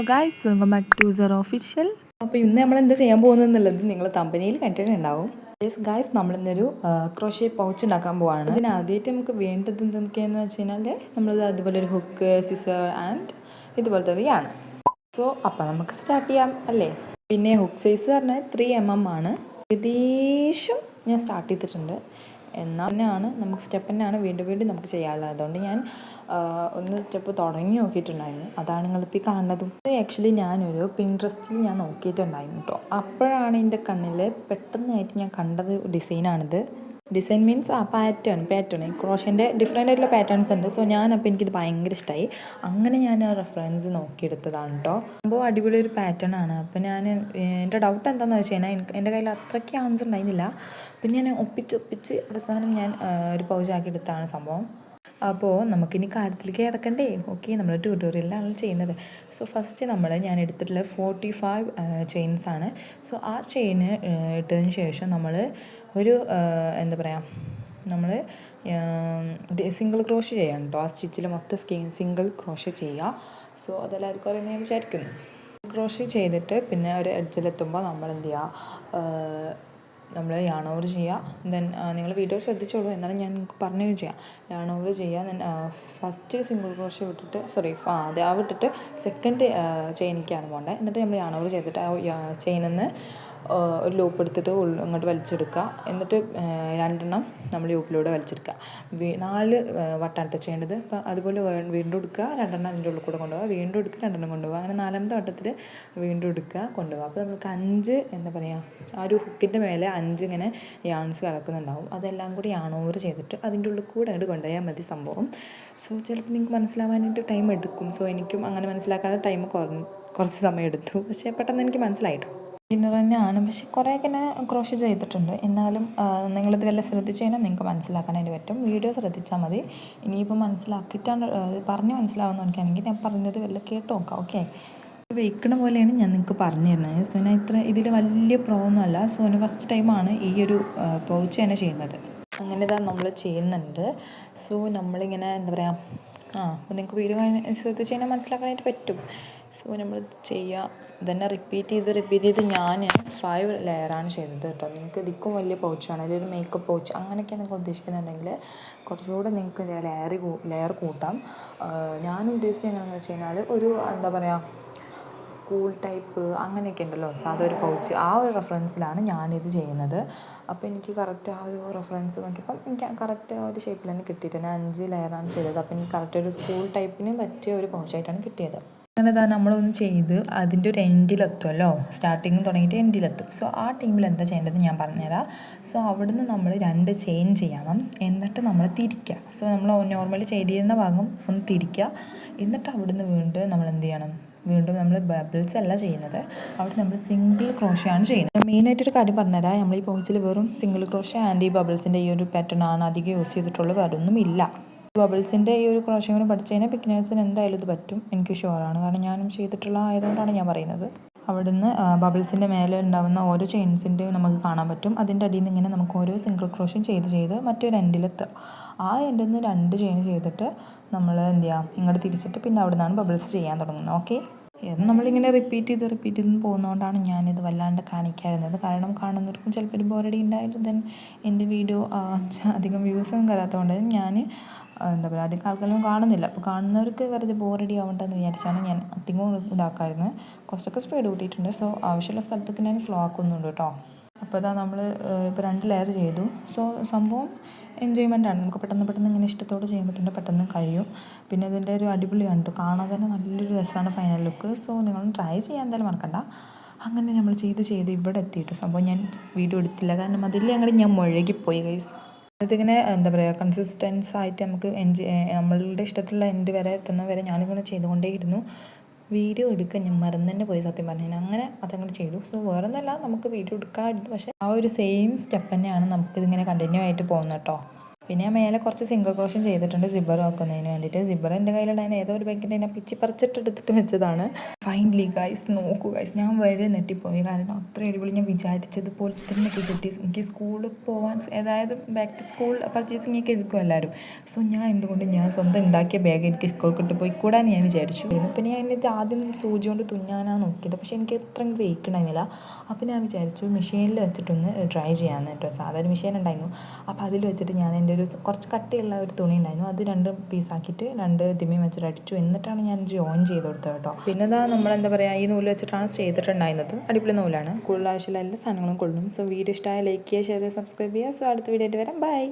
Guys, welcome back to zero official. അപ്പോൾ ഇന്ന് നമ്മൾ എന്താ ചെയ്യാൻ പോകുന്നതെന്നുള്ളത് നിങ്ങൾ തമ്പനിയിൽ കണ്ടിട്ടുണ്ടാവും. യെസ് ഗായ്സ്, നമ്മളിന്നൊരു ക്രോഷ്യ പൗച്ച് ഉണ്ടാക്കാൻ പോവാണ്. ഇതിനാദ്യമായിട്ട് നമുക്ക് വേണ്ടത് എന്തൊക്കെയാണെന്ന് വെച്ച് കഴിഞ്ഞാൽ നമ്മൾ അതുപോലെ ഒരു ഹുക്ക്, സിസർ ആൻഡ് ഇതുപോലത്തെ ഒരു യാണ്. സോ അപ്പോൾ നമുക്ക് സ്റ്റാർട്ട് ചെയ്യാം അല്ലേ. പിന്നെ ഹുക്ക് സൈസ് പറഞ്ഞാൽ 3mm ആണ്. ഏകദേശം ഞാൻ സ്റ്റാർട്ട് ചെയ്തിട്ടുണ്ട്. എന്നാൽ തന്നെയാണ് നമുക്ക് സ്റ്റെപ്പ് തന്നെയാണ് വീണ്ടും വീണ്ടും നമുക്ക് ചെയ്യാനുള്ളത്. അതുകൊണ്ട് ഞാൻ ഒന്ന് സ്റ്റെപ്പ് തുടങ്ങി നോക്കിയിട്ടുണ്ടായിരുന്നു. അതാണ് നിങ്ങളിപ്പോൾ കാണുന്നതും. ഇത് ആക്ച്വലി ഞാനൊരു പിൻട്രസ്റ്റിൽ ഞാൻ നോക്കിയിട്ടുണ്ടായിരുന്നു കേട്ടോ. അപ്പോഴാണ് എൻ്റെ കണ്ണിൽ പെട്ടെന്നായിട്ട് ഞാൻ കണ്ടത് ഡിസൈനാണിത്. ഡിസൈൻ മീൻസ് പാറ്റേൺ ക്രോഷ്യൻ്റെ ഡിഫറെൻ്റ് ആയിട്ടുള്ള പാറ്റേൺസ് ഉണ്ട്. സോ ഞാനപ്പോൾ എനിക്കിത് ഭയങ്കര ഇഷ്ടമായി. അങ്ങനെ ഞാൻ ആ റെഫറൻസ് നോക്കിയെടുത്തതാണ് കേട്ടോ. സംഭവം അടിപൊളി ഒരു പാറ്റേൺ ആണ്. അപ്പോൾ എൻ്റെ ഡൗട്ട് എന്താണെന്ന് വെച്ച് കഴിഞ്ഞാൽ എൻ്റെ കയ്യിൽ അത്രയ്ക്ക് ആൻസർ ഉണ്ടായിരുന്നില്ല. പിന്നെ ഞാൻ ഒപ്പിച്ച് അവസാനം ഞാൻ ഒരു പൗച്ചാക്കി എടുത്താണ് സംഭവം. അപ്പോൾ നമുക്കിനി കാര്യത്തിലേക്ക് കിടക്കണ്ടേ. ഓക്കെ, നമ്മൾ ട്യൂട്ടോറിയലിലാണ് ചെയ്യുന്നത്. സോ ഫസ്റ്റ് ഞാൻ എടുത്തിട്ടുള്ള 45 ചെയിൻസാണ്. സോ ആ ചെയിന് ഇട്ടതിന് ശേഷം നമ്മൾ ഒരു എന്താ പറയുക, നമ്മൾ സിംഗിൾ ക്രോഷ്യ ചെയ്യണം കേട്ടോ. ആ സ്റ്റിച്ചിൽ മൊത്തം സിംഗിൾ ക്രോഷ്യ ചെയ്യുക. സോ അതെല്ലാവർക്കും അറിയുന്നത് ഞാൻ വിചാരിക്കുന്നു. ക്രോഷ്യ ചെയ്തിട്ട് പിന്നെ ഒരു എഡ്ജിലെത്തുമ്പോൾ നമ്മൾ എന്ത് ചെയ്യുക, നമ്മൾ യാൺ ഓവർ ചെയ്യുക. ദെൻ നിങ്ങൾ വീഡിയോ ശ്രദ്ധിച്ചോളൂ, എന്നാലും ഞാൻ നിങ്ങൾക്ക് പറഞ്ഞു ചെയ്യാം. യാൺ ഓവർ ചെയ്യുക. ദെൻ ഫസ്റ്റ് സിംഗിൾ ക്രോഷ്യ വിട്ടിട്ട് വിട്ടിട്ട് സെക്കൻഡ് ചെയിനിലേക്കാണ് പോകേണ്ടത്. എന്നിട്ട് നമ്മൾ യാൺ ഓവർ ചെയ്തിട്ട് ആ ചെയിനിൽ നിന്ന് ഒരു ലൂപ്പ് എടുത്തിട്ട് ഇങ്ങോട്ട് വലിച്ചെടുക്കുക. എന്നിട്ട് 2 നമ്മൾ ലൂപ്പിലൂടെ വലിച്ചെടുക്കുക. 4 വട്ടമായിട്ട് ചെയ്യേണ്ടത്. അപ്പം അതുപോലെ വീണ്ടും എടുക്കുക, 2 അതിൻ്റെ ഉള്ളിൽ കൂടെ കൊണ്ടുപോകുക, വീണ്ടും എടുക്കുക, 2 കൊണ്ടുപോകുക. അങ്ങനെ 4ാമത്തെ വട്ടത്തിൽ വീണ്ടും എടുക്കുക, കൊണ്ടുപോകുക. അപ്പോൾ നമുക്ക് 5 എന്താ പറയുക, ആ ഒരു ഹുക്കിൻ്റെ മേലെ 5 ഇങ്ങനെ യാൺസ് കിടക്കുന്നുണ്ടാവും. അതെല്ലാം കൂടി യാൺ ഓവർ ചെയ്തിട്ട് അതിൻ്റെ ഉള്ളിൽ കൂടെ അങ്ങോട്ട് കൊണ്ടുപോയാൽ മതി സംഭവം. സോ ചിലപ്പോൾ നിങ്ങൾക്ക് മനസ്സിലാവാനായിട്ട് ടൈം എടുക്കും. സോ എനിക്കും അങ്ങനെ മനസ്സിലാക്കാനുള്ള ടൈം കുറച്ച് സമയം എടുത്തു. പക്ഷേ പെട്ടെന്ന് എനിക്ക് മനസ്സിലായിട്ടു. ഡിന്നർ തന്നെയാണ്. പക്ഷെ കുറേയൊക്കെ ഞാൻ ക്രോഷ്യ ചെയ്തിട്ടുണ്ട്. എന്നാലും നിങ്ങളിത് വല്ല ശ്രദ്ധിച്ച് കഴിഞ്ഞാൽ നിങ്ങൾക്ക് മനസ്സിലാക്കാനായിട്ട് പറ്റും. വീഡിയോ ശ്രദ്ധിച്ചാൽ മതി. ഇനിയിപ്പോൾ മനസ്സിലാക്കിയിട്ടാണ് പറഞ്ഞ് മനസ്സിലാവുന്ന എനിക്കാണെങ്കിൽ ഞാൻ പറഞ്ഞത് വല്ല കേട്ട് നോക്കാം. ഓക്കെ, വെയ്ക്കണ പോലെയാണ് ഞാൻ നിങ്ങൾക്ക് പറഞ്ഞു തരുന്നത്. സോന ഇതിൽ വലിയ ഒന്നുമല്ല. സോന ഫസ്റ്റ് ടൈമാണ് ഈ ഒരു പൗച്ച് തന്നെ ചെയ്യുന്നത്. അങ്ങനെ ഇതാ നമ്മൾ ചെയ്യുന്നുണ്ട്. സോ നമ്മളിങ്ങനെ എന്താ പറയുക, അപ്പോൾ നിങ്ങൾക്ക് വീഡിയോ ശ്രദ്ധിച്ച് കഴിഞ്ഞാൽ മനസ്സിലാക്കാനായിട്ട് പറ്റും. സോ നമ്മൾ ചെയ്യുക. ഇതന്നെ റിപ്പീറ്റ് ചെയ്ത് ഞാൻ 5 ലെയറാണ് ചെയ്തത് കേട്ടോ. നിങ്ങൾക്ക് ഇതിക്കും വലിയ പൗച്ചാണ്, അല്ലെങ്കിൽ ഒരു മേക്കപ്പ് പൗച്ച് അങ്ങനെയൊക്കെ നിങ്ങൾ ഉദ്ദേശിക്കുന്നുണ്ടെങ്കിൽ കുറച്ചുകൂടെ നിങ്ങൾക്ക് ലെയർ കൂട്ടാം. ഞാൻ ഉദ്ദേശിച്ചത് എങ്ങനെയാണെന്ന് വെച്ച് കഴിഞ്ഞാൽ ഒരു എന്താ പറയുക, സ്കൂൾ ടൈപ്പ് അങ്ങനെയൊക്കെ ഉണ്ടല്ലോ സാധാ ഒരു പൗച്ച്, ആ ഒരു റെഫറൻസിലാണ് ഞാനിത് ചെയ്യുന്നത്. അപ്പോൾ എനിക്ക് കറക്റ്റ് ആ ഒരു റെഫറൻസ് നോക്കിയപ്പം എനിക്ക് കറക്റ്റ് ആ ഒരു ഷേപ്പിൽ തന്നെ കിട്ടിയിട്ടുണ്ട്. ഞാൻ 5 ലെയറാണ് ചെയ്തത്. അപ്പോൾ എനിക്ക് കറക്റ്റ് ഒരു സ്കൂൾ ടൈപ്പിന് പറ്റിയ ഒരു പൗച്ചായിട്ടാണ് കിട്ടിയത്. അങ്ങനെ ഇതാ നമ്മളൊന്ന് ചെയ്ത് അതിൻ്റെ ഒരു എൻഡിലെത്തുമല്ലോ, സ്റ്റാർട്ടിങ് തുടങ്ങിയിട്ട് എൻഡിലെത്തും. സോ ആ ടീമിൽ എന്താ ചെയ്യേണ്ടത് ഞാൻ പറഞ്ഞുതരാം. സോ അവിടുന്ന് നമ്മൾ 2 ചെയിൻ ചെയ്യണം. എന്നിട്ട് നമ്മൾ തിരിക്കുക. സോ നമ്മൾ നോർമലി ചെയ്തിരുന്ന ഭാഗം ഒന്ന് തിരിക്കുക. എന്നിട്ട് അവിടുന്ന് വീണ്ടും നമ്മൾ എന്ത് ചെയ്യണം, വീണ്ടും നമ്മൾ ബബിൾസ് അല്ല ചെയ്യുന്നത്, അവിടെ നമ്മൾ സിംഗിൾ ക്രോഷ്യാണ് ചെയ്യുന്നത്. മെയിനായിട്ടൊരു കാര്യം പറഞ്ഞുതരാം, നമ്മൾ ഈ പൗച്ചിൽ വെറും സിംഗിൾ ക്രോഷ്യ ആൻഡ് ഈ ബബിൾസിൻ്റെ ഈ ഒരു പാറ്റേൺ ആണ് അധികം യൂസ് ചെയ്തിട്ടുള്ളത്, വേറൊന്നും ഇല്ല. ബബിൾസിൻ്റെ ഈ ഒരു ക്രോഷ്യം കൂടി പഠിച്ചു കഴിഞ്ഞാൽ ബിഗിനേഴ്സിന് എന്തായാലും ഇത് പറ്റും, എനിക്ക് ഷുവറാണ്. കാരണം ഞാനും ചെയ്തിട്ടുള്ള ആയതുകൊണ്ടാണ് ഞാൻ പറയുന്നത്. അവിടുന്ന് ബബിൾസിൻ്റെ മേലെ ഉണ്ടാകുന്ന ഓരോ ചെയിൻസിൻ്റെ നമുക്ക് കാണാൻ പറ്റും. അതിൻ്റെ അടിയിൽ നിന്ന് ഇങ്ങനെ നമുക്ക് ഓരോ സിംഗിൾ ക്രോഷ്യം ചെയ്ത് മറ്റൊരു എൻഡിലെത്തുക. ആ എൻഡിൽ നിന്ന് 2 ചെയിൻ ചെയ്തിട്ട് നമ്മൾ എന്ത് ചെയ്യാം, ഇങ്ങോട്ട് തിരിച്ചിട്ട് പിന്നെ അവിടെ നിന്നാണ് ബബിൾസ് ചെയ്യാൻ തുടങ്ങുന്നത്. ഓക്കെ, ഇത് നമ്മളിങ്ങനെ റിപ്പീറ്റ് ചെയ്ത് പോകുന്നതുകൊണ്ടാണ് ഞാനിത് വല്ലാണ്ട് കാണിക്കാറുള്ളത്. കാരണം കാണുന്നവർക്കും ചിലപ്പോൾ ഒരു ബോറടി ഉണ്ടായാലും ദെൻ എൻ്റെ വീഡിയോ അധികം വ്യൂസൊന്നും കയറാത്തതുകൊണ്ട് ഞാൻ എന്താ പറയുക, അധികം ആൾക്കാരൊന്നും കാണുന്നില്ല. അപ്പോൾ കാണുന്നവർക്ക് വെറുതെ ബോറടി ആവണ്ടെന്ന് വിചാരിച്ചാണ് ഞാൻ അധികം ഇതാക്കാമായിരുന്നത്. കുറച്ചൊക്കെ സ്പീഡ് കൂട്ടിയിട്ടുണ്ട്. സോ ആവശ്യമുള്ള സ്ഥലത്തൊക്കെ ഞാൻ സ്ലോ ആക്കുന്നുണ്ട് കേട്ടോ. അപ്പോൾ ഇതാ നമ്മൾ ഇപ്പോൾ 2 ലെയർ ചെയ്തു. സോ സംഭവം എൻജോയ്മെൻറ്റാണ്. നമുക്ക് പെട്ടെന്ന് ഇങ്ങനെ ഇഷ്ടത്തോടെ ചെയ്യുമ്പോൾ പെട്ടെന്ന് കഴിയും. പിന്നെ ഇതിൻ്റെ ഒരു അടിപൊളിയാണ് കേട്ടോ, കാണാൻ തന്നെ നല്ലൊരു രസമാണ് ഫൈനൽ ലുക്ക്. സോ നിങ്ങൾ ട്രൈ ചെയ്യാൻ എന്തായാലും മറക്കണ്ട. അങ്ങനെ നമ്മൾ ചെയ്ത് ഇവിടെ എത്തിയിട്ടു. സംഭവം ഞാൻ വീഡിയോ എടുത്തില്ല, കാരണം അതിൽ അങ്ങോട്ട് ഞാൻ മുഴുകിപ്പോയി ഗൈസ്. ഇതിങ്ങനെ എന്താ പറയുക, കൺസിസ്റ്റൻസ് ആയിട്ട് നമുക്ക് നമ്മളുടെ ഇഷ്ടത്തിലുള്ള എൻഡ് വരെ എത്തുന്ന വരെ ഞാനിങ്ങനെ ചെയ്തുകൊണ്ടേയിരുന്നു. വീഡിയോ എടുക്കാൻ ഞാൻ മറന്നു തന്നെ പോയി സത്യം പറഞ്ഞാൽ. അങ്ങനെ അതങ്ങനെ ചെയ്തു. സോ വേറെ ഒന്നല്ല, നമുക്ക് വീഡിയോ എടുക്കാമായിരുന്നു. പക്ഷേ ആ ഒരു സെയിം സ്റ്റെപ്പ് തന്നെയാണ് നമുക്കിതിങ്ങനെ കണ്ടിന്യൂ ആയിട്ട് പോകുന്നത് കേട്ടോ. പിന്നെ ഞാൻ മേലെ കുറച്ച് സിംഗിൾ ക്രോഷൻ ചെയ്തിട്ടുണ്ട് സിബ്ബർ വെക്കുന്നതിന് വേണ്ടിയിട്ട്. സിബ്ബർ എൻ്റെ കയ്യിലുണ്ടായിരുന്ന ഏതോ ഒരു പാക്കറ്റ് ഞാൻ പിച്ചി പറിച്ചിട്ട് എടുത്തിട്ട് വെച്ചതാണ്. ഫൈനലി ഗൈസ് നോക്കൂ ഗൈസ്, ഞാൻ വരെ നെട്ടിപ്പോയി. കാരണം അത്ര അടിപൊളി, ഞാൻ വിചാരിച്ചതുപോലെ തന്നെ കിട്ടി. എനിക്ക് സ്കൂളിൽ പോകാൻ, അതായത് ബാക്ക് ടു സ്കൂൾ പർച്ചേസിങ് ഒക്കെ ഇരിക്കും എല്ലാവരും. സോ ഞാൻ സ്വന്തം ഉണ്ടാക്കിയ ബാഗ് എനിക്ക് സ്കൂളിൽ പോയിക്കൂടാന്ന് ഞാൻ വിചാരിച്ചു. പിന്നെ ഞാൻ ഇത് ആദ്യം സൂചി കൊണ്ട് തുന്നാനാണ് നോക്കിയത്. പക്ഷേ എനിക്ക് എത്ര വെയ്ക്കണമെന്നില്ല. അപ്പോൾ ഞാൻ വിചാരിച്ചു മെഷീനിൽ വെച്ചിട്ടൊന്ന് ട്രൈ ചെയ്യാമെന്ന് കേട്ടോ. സാധാരണ മെഷീൻ ഉണ്ടായിരുന്നു. അപ്പോൾ അതിൽ വെച്ചിട്ട് ഞാൻ എൻ്റെ ഒരു കുറച്ച് കട്ടിയുള്ള ഒരു തുണി ഉണ്ടായിരുന്നു, അത് 2 പീസാക്കിയിട്ട് 2 ദിമ്മയും വെച്ചിട്ട് അടിച്ചു. എന്നിട്ടാണ് ഞാൻ ജോയിൻ ചെയ്ത് കൊടുത്തത് കേട്ടോ. പിന്നെ നമ്മളെന്താ പറയുക, ഈ നൂല് വെച്ചിട്ടാണ് ചെയ്തിട്ടുണ്ടായിരുന്നത്. അടിപൊളി നൂലാണ്. കൂടുതൽ ആവശ്യമുള്ള എല്ലാ സാധനങ്ങളും കൊള്ളും. സോ വീഡിയോ ഇഷ്ടമായ ലൈക്ക് ചെയ്യുക, ഷെയർ ചെയ്യുക, സബ്സ്ക്രൈബ് ചെയ്യുക. സോ അടുത്ത വീഡിയോ ആയിട്ട് വരാം. ബൈ.